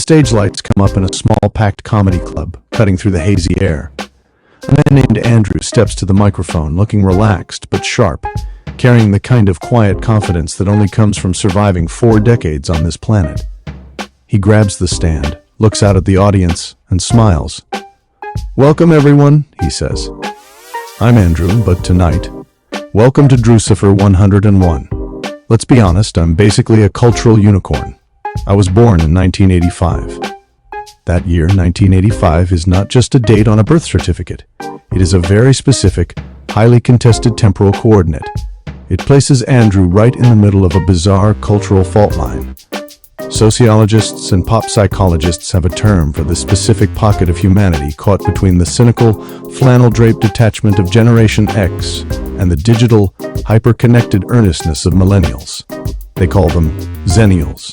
stage lights come up in a small packed comedy club, cutting through the hazy air. A man named Andrew steps to the microphone, looking relaxed but sharp, carrying the kind of quiet confidence that only comes from surviving 4 decades on this planet. He grabs the stand, looks out at the audience, and smiles. "Welcome, everyone," he says. "I'm Andrew, but tonight, welcome to Drucifer 101. Let's be honest, I'm basically a cultural unicorn. I was born in 1985. That year, 1985, is not just a date on a birth certificate. It is a very specific, highly contested temporal coordinate. It places Andrew right in the middle of a bizarre cultural fault line. Sociologists and pop psychologists have a term for this specific pocket of humanity caught between the cynical, flannel-draped detachment of Generation X and the digital, hyper-connected earnestness of millennials. They call them Xennials.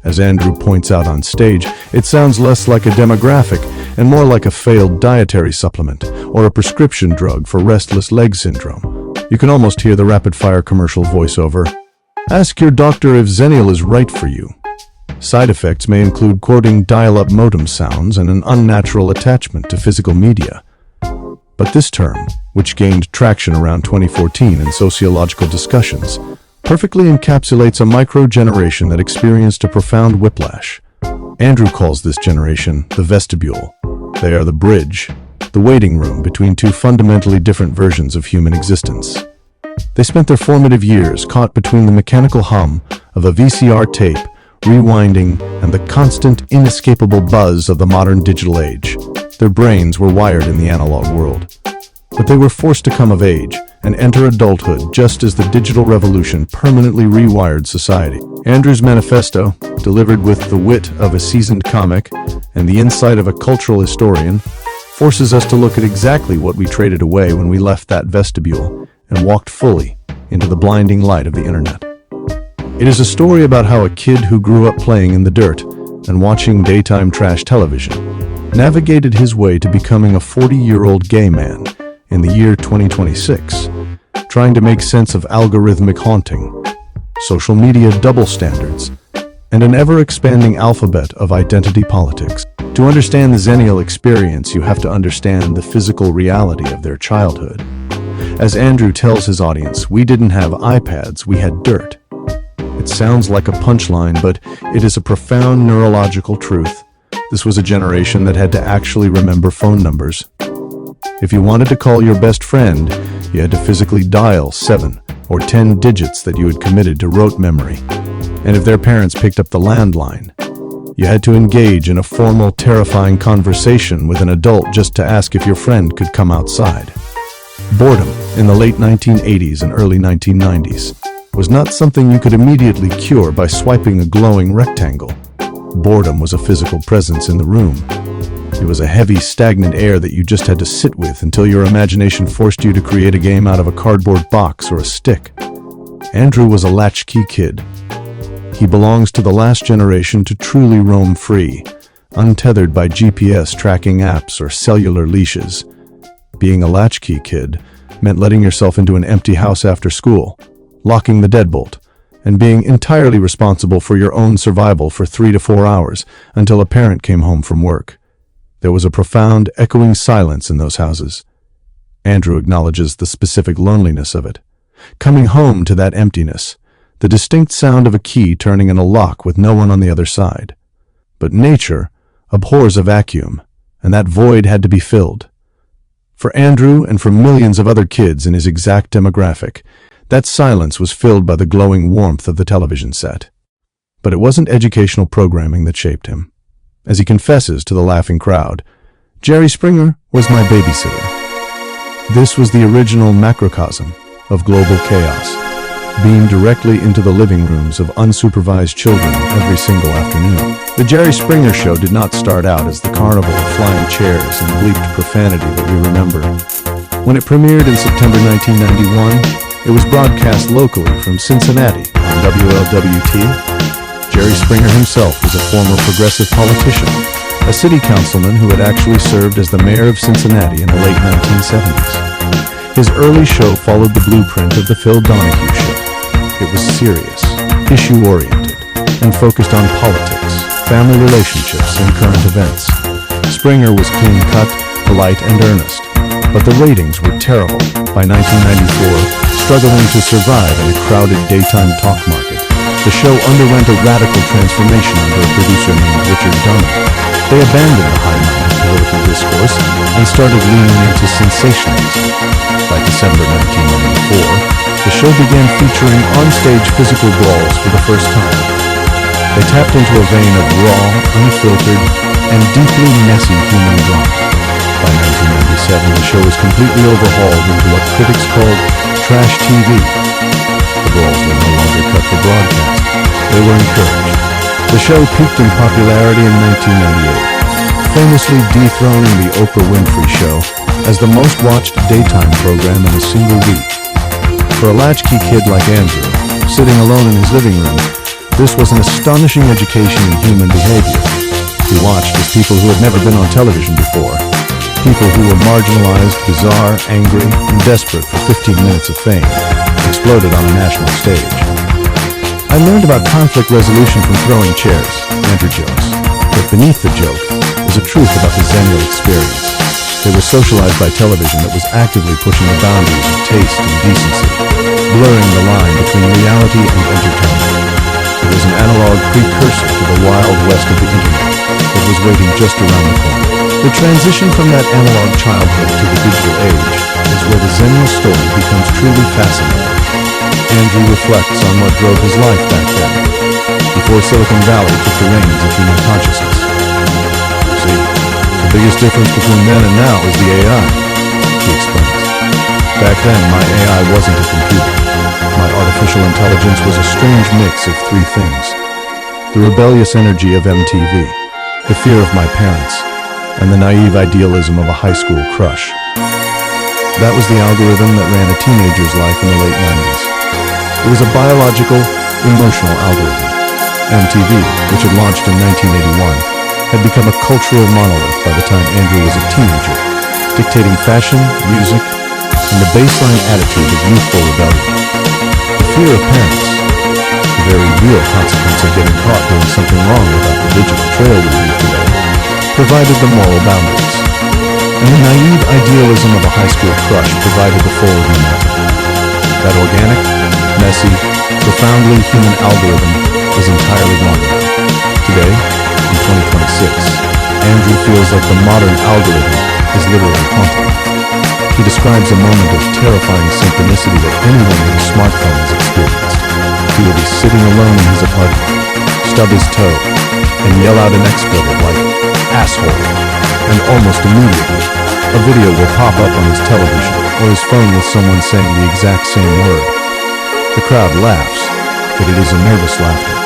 As Andrew points out on stage, it sounds less like a demographic and more like a failed dietary supplement or a prescription drug for restless leg syndrome. You can almost hear the rapid-fire commercial voiceover. "Ask your doctor if Xennial is right for you." Side effects may include quoting dial-up modem sounds and an unnatural attachment to physical media. But this term, which gained traction around 2014 in sociological discussions, perfectly encapsulates a micro-generation that experienced a profound whiplash. Andrew calls this generation the vestibule. They are the bridge, the waiting room between 2 fundamentally different versions of human existence. They spent their formative years caught between the mechanical hum of a VCR tape, rewinding, and the constant, inescapable buzz of the modern digital age. Their brains were wired in the analog world. But they were forced to come of age and enter adulthood just as the digital revolution permanently rewired society. Andrew's manifesto, delivered with the wit of a seasoned comic and the insight of a cultural historian, forces us to look at exactly what we traded away when we left that vestibule and walked fully into the blinding light of the internet. It is a story about how a kid who grew up playing in the dirt and watching daytime trash television navigated his way to becoming a 40-year-old gay man in the year 2026, trying to make sense of algorithmic haunting, social media double standards, and an ever-expanding alphabet of identity politics. To understand the Xennial experience, you have to understand the physical reality of their childhood. As Andrew tells his audience, we didn't have iPads, we had dirt. It sounds like a punchline, but it is a profound neurological truth. This was a generation that had to actually remember phone numbers. If you wanted to call your best friend, you had to physically dial 7 or 10 digits that you had committed to rote memory. And if their parents picked up the landline, you had to engage in a formal, terrifying conversation with an adult just to ask if your friend could come outside. Boredom, in the late 1980s and early 1990s, was not something you could immediately cure by swiping a glowing rectangle. Boredom was a physical presence in the room. It was a heavy, stagnant air that you just had to sit with until your imagination forced you to create a game out of a cardboard box or a stick. Andrew was a latchkey kid. He belongs to the last generation to truly roam free, untethered by GPS tracking apps or cellular leashes. Being a latchkey kid meant letting yourself into an empty house after school, locking the deadbolt, and being entirely responsible for your own survival for 3 to 4 hours until a parent came home from work. There was a profound, echoing silence in those houses. Andrew acknowledges the specific loneliness of it. Coming home to that emptiness, the distinct sound of a key turning in a lock with no one on the other side. But nature abhors a vacuum, and that void had to be filled. For Andrew and for millions of other kids in his exact demographic, that silence was filled by the glowing warmth of the television set. But it wasn't educational programming that shaped him. As he confesses to the laughing crowd, Jerry Springer was my babysitter. This was the original macrocosm of global chaos, beamed directly into the living rooms of unsupervised children every single afternoon. The Jerry Springer Show did not start out as the carnival of flying chairs and bleeped profanity that we remember. When it premiered in September 1991, it was broadcast locally from Cincinnati on WLWT. Jerry Springer himself was a former progressive politician, a city councilman who had actually served as the mayor of Cincinnati in the late 1970s. His early show followed the blueprint of the Phil Donahue Show. It was serious, issue-oriented, and focused on politics, family relationships, and current events. Springer was clean-cut, polite, and earnest, but the ratings were terrible. By 1994, struggling to survive in a crowded daytime talk market, the show underwent a radical transformation under a producer named Richard Dunham. They abandoned the high-minded political discourse and started leaning into sensationalism. By December 1994, the show began featuring on-stage physical brawls for the first time. They tapped into a vein of raw, unfiltered, and deeply messy human drama. By 1997, the show was completely overhauled into what critics called trash TV. The brawls were no longer cut for broadcast. They were encouraged. The show peaked in popularity in 1998, famously dethroning the Oprah Winfrey Show as the most-watched daytime program in a single week. For a latchkey kid like Andrew, sitting alone in his living room, this was an astonishing education in human behavior. He watched as people who had never been on television before, people who were marginalized, bizarre, angry, and desperate for 15 minutes of fame, exploded on a national stage. I learned about conflict resolution from throwing chairs, Andrew jokes, but beneath the joke is a truth about the Xennial experience. They were socialized by television that was actively pushing the boundaries of taste and decency, blurring the line between reality and entertainment. It was an analog precursor to the wild west of the internet that was waiting just around the corner. The transition from that analog childhood to the digital age is where the Xennial story becomes truly fascinating. Andrew reflects on what drove his life back then, before Silicon Valley took the reins of human consciousness. See, the biggest difference between then and now is the AI, he explains. Back then, my AI wasn't a computer. My artificial intelligence was a strange mix of three things: the rebellious energy of MTV, the fear of my parents, and the naive idealism of a high school crush. That was the algorithm that ran a teenager's life in the late 90s. It was a biological, emotional algorithm. MTV, which had launched in 1981, had become a cultural monolith by the time Andrew was a teenager, dictating fashion, music, and the baseline attitude of youthful rebellion. The fear of parents, the very real consequence of getting caught doing something wrong without the digital trail we leave today, provided the moral boundaries. And the naive idealism of a high school crush provided the forward momentum. That organic, messy, profoundly human algorithm is entirely gone now. Today, in 2026, Andrew feels like the modern algorithm is literally haunting him. He describes a moment of terrifying synchronicity that anyone with a smartphone has experienced. He will be sitting alone in his apartment, stub his toe, and yell out an expletive like asshole, and almost immediately, a video will pop up on his television or his phone with someone saying the exact same word. The crowd laughs, but it is a nervous laughter.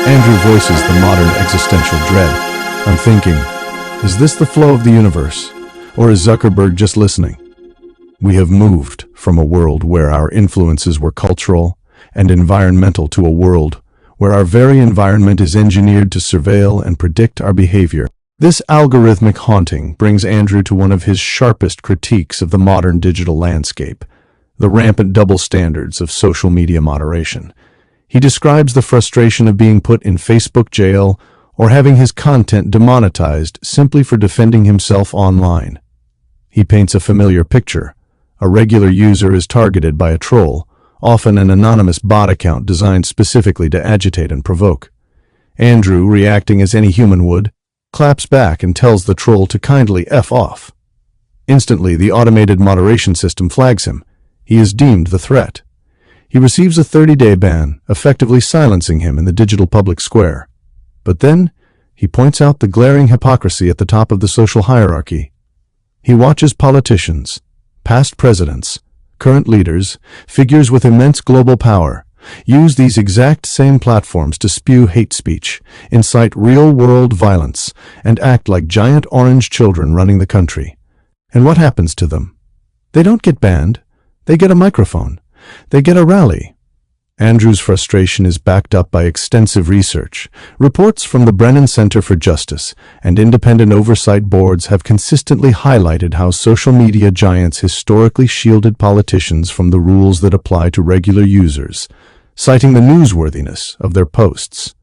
Andrew voices the modern existential dread. I'm thinking, is this the flow of the universe, or is Zuckerberg just listening? We have moved from a world where our influences were cultural and environmental to a world where our very environment is engineered to surveil and predict our behavior. This algorithmic haunting brings Andrew to one of his sharpest critiques of the modern digital landscape, the rampant double standards of social media moderation. He describes the frustration of being put in Facebook jail or having his content demonetized simply for defending himself online. He paints a familiar picture. A regular user is targeted by a troll, often an anonymous bot account designed specifically to agitate and provoke. Andrew, reacting as any human would, claps back and tells the troll to kindly F off. Instantly, the automated moderation system flags him. He is deemed the threat. He receives a 30-day ban, effectively silencing him in the digital public square. But then, he points out the glaring hypocrisy at the top of the social hierarchy. He watches politicians, past presidents, current leaders, figures with immense global power, use these exact same platforms to spew hate speech, incite real-world violence, and act like giant orange children running the country. And what happens to them? They don't get banned. They get a microphone. They get a rally. Andrew's frustration is backed up by extensive research. Reports from the Brennan Center for Justice and independent oversight boards have consistently highlighted how social media giants historically shielded politicians from the rules that apply to regular users, citing the newsworthiness of their posts.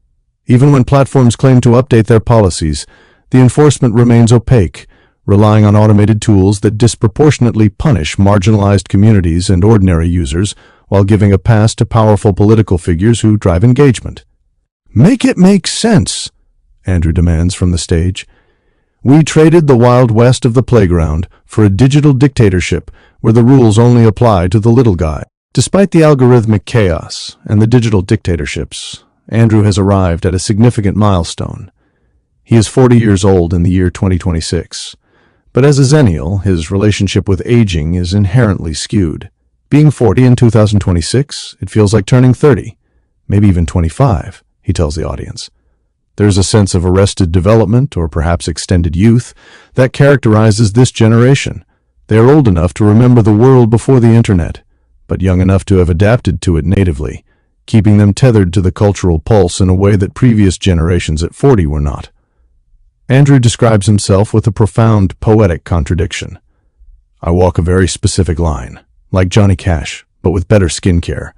Even when platforms claim to update their policies, the enforcement remains opaque, relying on automated tools that disproportionately punish marginalized communities and ordinary users while giving a pass to powerful political figures who drive engagement. "Make it make sense," Andrew demands from the stage. "We traded the Wild West of the playground for a digital dictatorship where the rules only apply to the little guy." Despite the algorithmic chaos and the digital dictatorships, Andrew has arrived at a significant milestone. He is 40 years old in the year 2026. But as a Xennial, his relationship with aging is inherently skewed. Being 40 in 2026, it feels like turning 30, maybe even 25, he tells the audience. There's a sense of arrested development, or perhaps extended youth, that characterizes this generation. They are old enough to remember the world before the internet, but young enough to have adapted to it natively, keeping them tethered to the cultural pulse in a way that previous generations at 40 were not. Andrew describes himself with a profound poetic contradiction. "I walk a very specific line, like Johnny Cash, but with better skincare."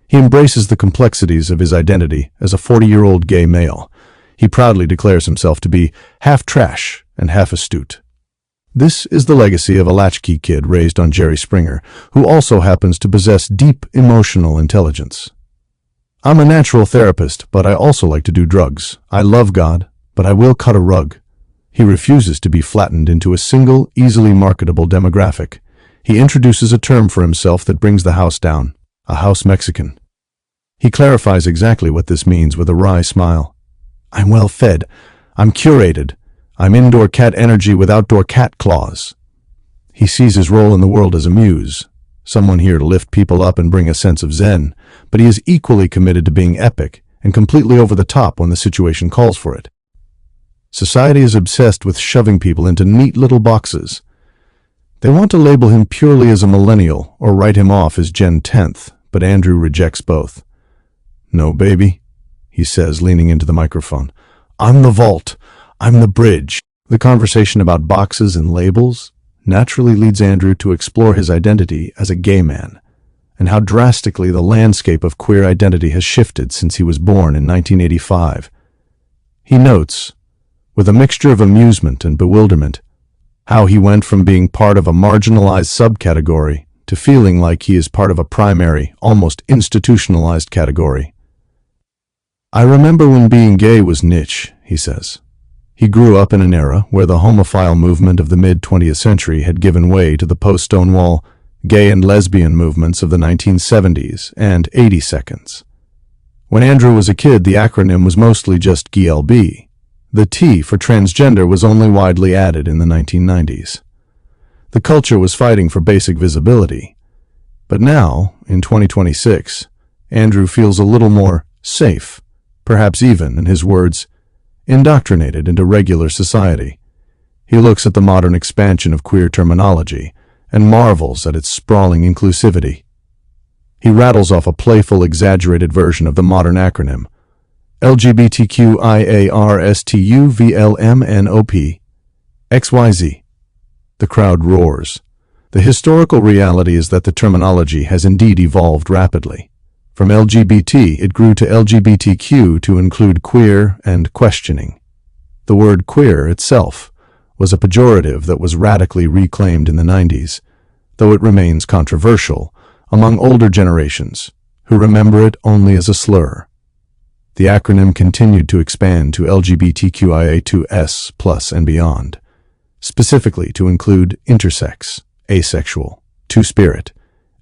He embraces the complexities of his identity as a 40-year-old gay male. He proudly declares himself to be half trash and half astute. This is the legacy of a latchkey kid raised on Jerry Springer, who also happens to possess deep emotional intelligence. "I'm a natural therapist, but I also like to do drugs. I love God, but I will cut a rug." He refuses to be flattened into a single, easily marketable demographic. He introduces a term for himself that brings the house down, a house Mexican. He clarifies exactly what this means with a wry smile. "I'm well fed. I'm curated. I'm indoor cat energy with outdoor cat claws." He sees his role in the world as a muse, someone here to lift people up and bring a sense of zen, but he is equally committed to being epic and completely over the top when the situation calls for it. Society is obsessed with shoving people into neat little boxes. They want to label him purely as a millennial or write him off as Gen 10th, but Andrew rejects both. "No, baby," he says, leaning into the microphone. "I'm the vault. I'm the bridge." The conversation about boxes and labels naturally leads Andrew to explore his identity as a gay man, and how drastically the landscape of queer identity has shifted since he was born in 1985. He notes, with a mixture of amusement and bewilderment, how he went from being part of a marginalized subcategory to feeling like he is part of a primary, almost institutionalized category. "I remember when being gay was niche," he says. He grew up in an era where the homophile movement of the mid-20th century had given way to the post-Stonewall gay and lesbian movements of the 1970s and 80 seconds. When Andrew was a kid, the acronym was mostly just GLB. The T for transgender was only widely added in the 1990s. The culture was fighting for basic visibility. But now, in 2026, Andrew feels a little more safe, perhaps even, in his words, indoctrinated into regular society. He looks at the modern expansion of queer terminology and marvels at its sprawling inclusivity. He rattles off a playful, exaggerated version of the modern acronym, LGBTQIARSTUVLMNOP XYZ. The crowd roars. The historical reality is that the terminology has indeed evolved rapidly. From LGBT, it grew to LGBTQ to include queer and questioning. The word queer itself was a pejorative that was radically reclaimed in the 90s, though it remains controversial among older generations who remember it only as a slur. The acronym continued to expand to LGBTQIA2S+ and beyond, specifically to include intersex, asexual, two-spirit,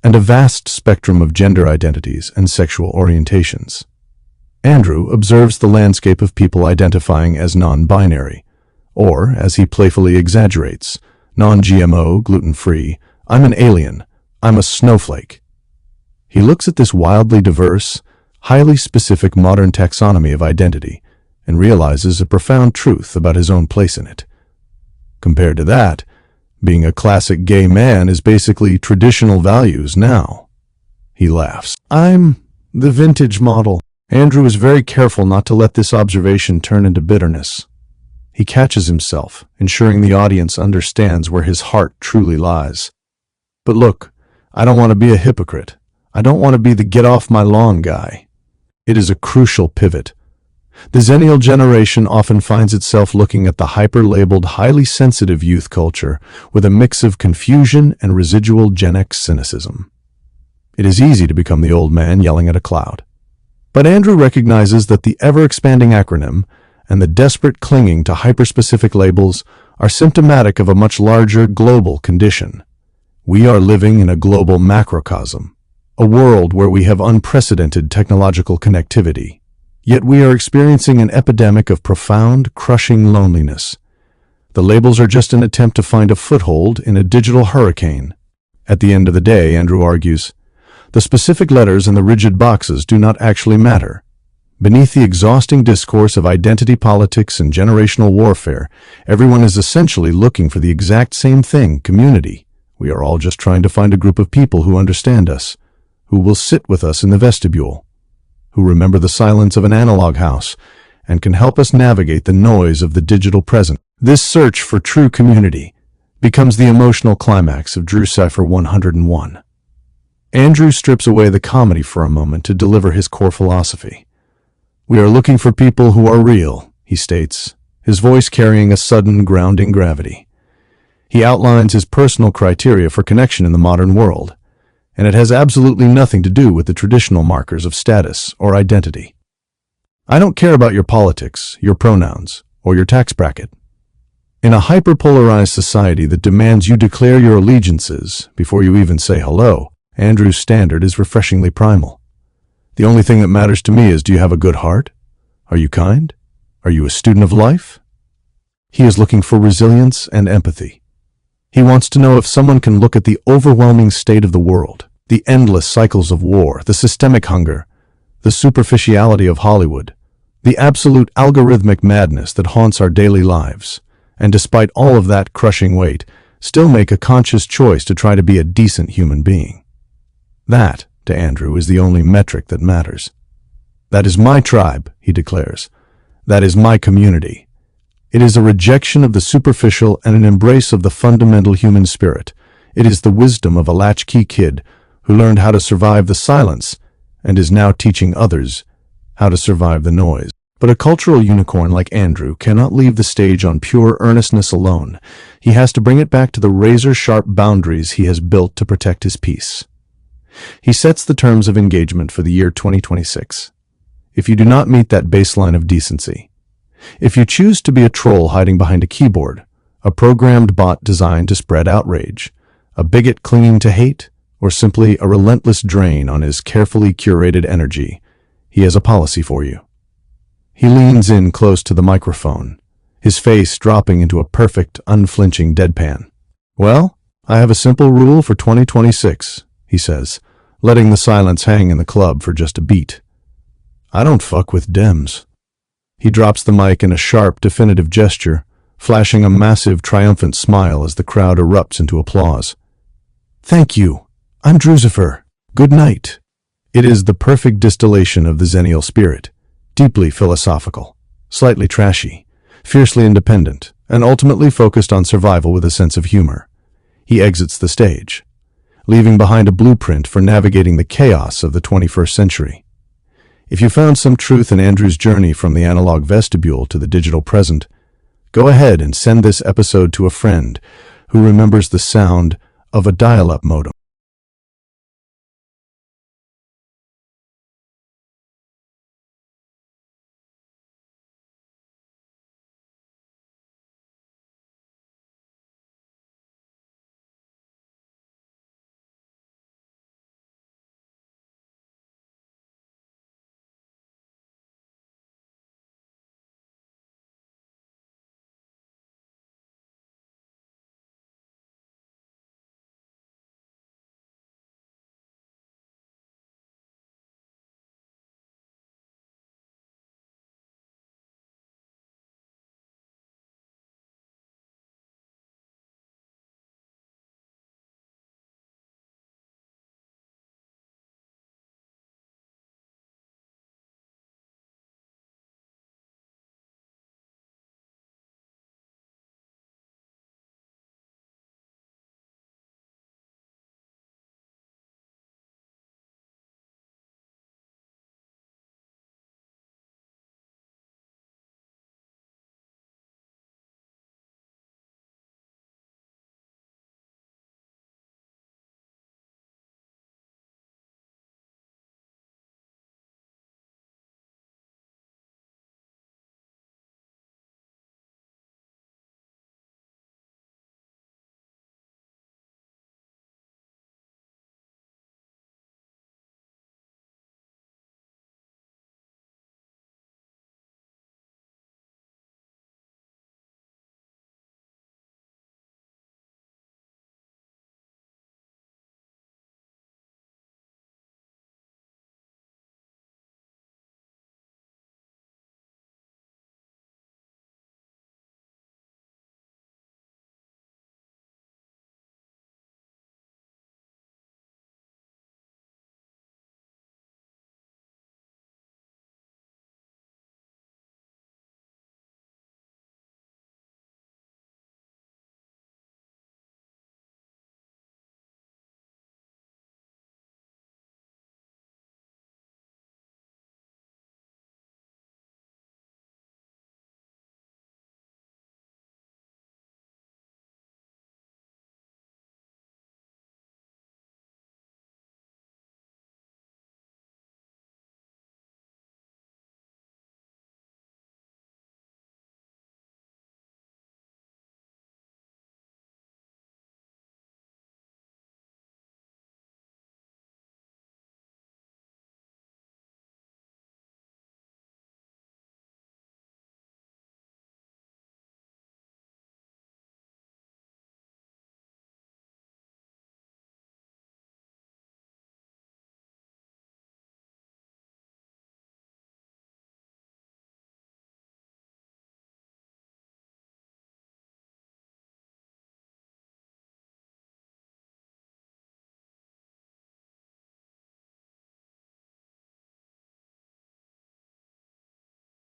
and a vast spectrum of gender identities and sexual orientations. Andrew observes the landscape of people identifying as non-binary, or, as he playfully exaggerates, non-GMO, gluten-free, "I'm an alien, I'm a snowflake." He looks at this wildly diverse, highly specific modern taxonomy of identity and realizes a profound truth about his own place in it. Compared to that, being a classic gay man is basically traditional values now. He laughs. "I'm the vintage model." Andrew is very careful not to let this observation turn into bitterness. He catches himself, ensuring the audience understands where his heart truly lies. "But look, I don't want to be a hypocrite. I don't want to be the get-off-my-lawn guy." It is a crucial pivot. The Xennial generation often finds itself looking at the hyper-labeled, highly sensitive youth culture with a mix of confusion and residual Gen X cynicism. It is easy to become the old man yelling at a cloud. But Andrew recognizes that the ever-expanding acronym and the desperate clinging to hyper-specific labels are symptomatic of a much larger global condition. We are living in a global macrocosm, a world where we have unprecedented technological connectivity. Yet we are experiencing an epidemic of profound, crushing loneliness. The labels are just an attempt to find a foothold in a digital hurricane. At the end of the day, Andrew argues, the specific letters and the rigid boxes do not actually matter. Beneath the exhausting discourse of identity politics and generational warfare, everyone is essentially looking for the exact same thing: community. We are all just trying to find a group of people who understand us, who will sit with us in the vestibule, who remember the silence of an analog house, and can help us navigate the noise of the digital present. This search for true community becomes the emotional climax of Drew Cipher 101. Andrew strips away the comedy for a moment to deliver his core philosophy. We are looking for people who are real, he states, his voice carrying a sudden, grounding gravity. He outlines his personal criteria for connection in the modern world, and it has absolutely nothing to do with the traditional markers of status or identity. I don't care about your politics, your pronouns, or your tax bracket. In a hyperpolarized society that demands you declare your allegiances before you even say hello, Andrew's standard is refreshingly primal. The only thing that matters to me is, do you have a good heart? Are you kind? Are you a student of life? He is looking for resilience and empathy. He wants to know if someone can look at the overwhelming state of the world, the endless cycles of war, the systemic hunger, the superficiality of Hollywood, the absolute algorithmic madness that haunts our daily lives, and despite all of that crushing weight, still make a conscious choice to try to be a decent human being. That, to Andrew, is the only metric that matters. That is my tribe, he declares. That is my community. It is a rejection of the superficial and an embrace of the fundamental human spirit. It is the wisdom of a latchkey kid who learned how to survive the silence and is now teaching others how to survive the noise. But a cultural unicorn like Andrew cannot leave the stage on pure earnestness alone. He has to bring it back to the razor-sharp boundaries he has built to protect his peace. He sets the terms of engagement for the year 2026. If you do not meet that baseline of decency, if you choose to be a troll hiding behind a keyboard, a programmed bot designed to spread outrage, a bigot clinging to hate, or simply a relentless drain on his carefully curated energy, he has a policy for you. He leans in close to the microphone, his face dropping into a perfect, unflinching deadpan. Well, I have a simple rule for 2026, he says, letting the silence hang in the club for just a beat. I don't fuck with Dems. He drops the mic in a sharp, definitive gesture, flashing a massive, triumphant smile as the crowd erupts into applause. Thank you. I'm Drew Cipher. Good night. It is the perfect distillation of the Xennial spirit, deeply philosophical, slightly trashy, fiercely independent, and ultimately focused on survival with a sense of humor. He exits the stage, leaving behind a blueprint for navigating the chaos of the 21st century. If you found some truth in Andrew's journey from the analog vestibule to the digital present, go ahead and send this episode to a friend who remembers the sound of a dial-up modem.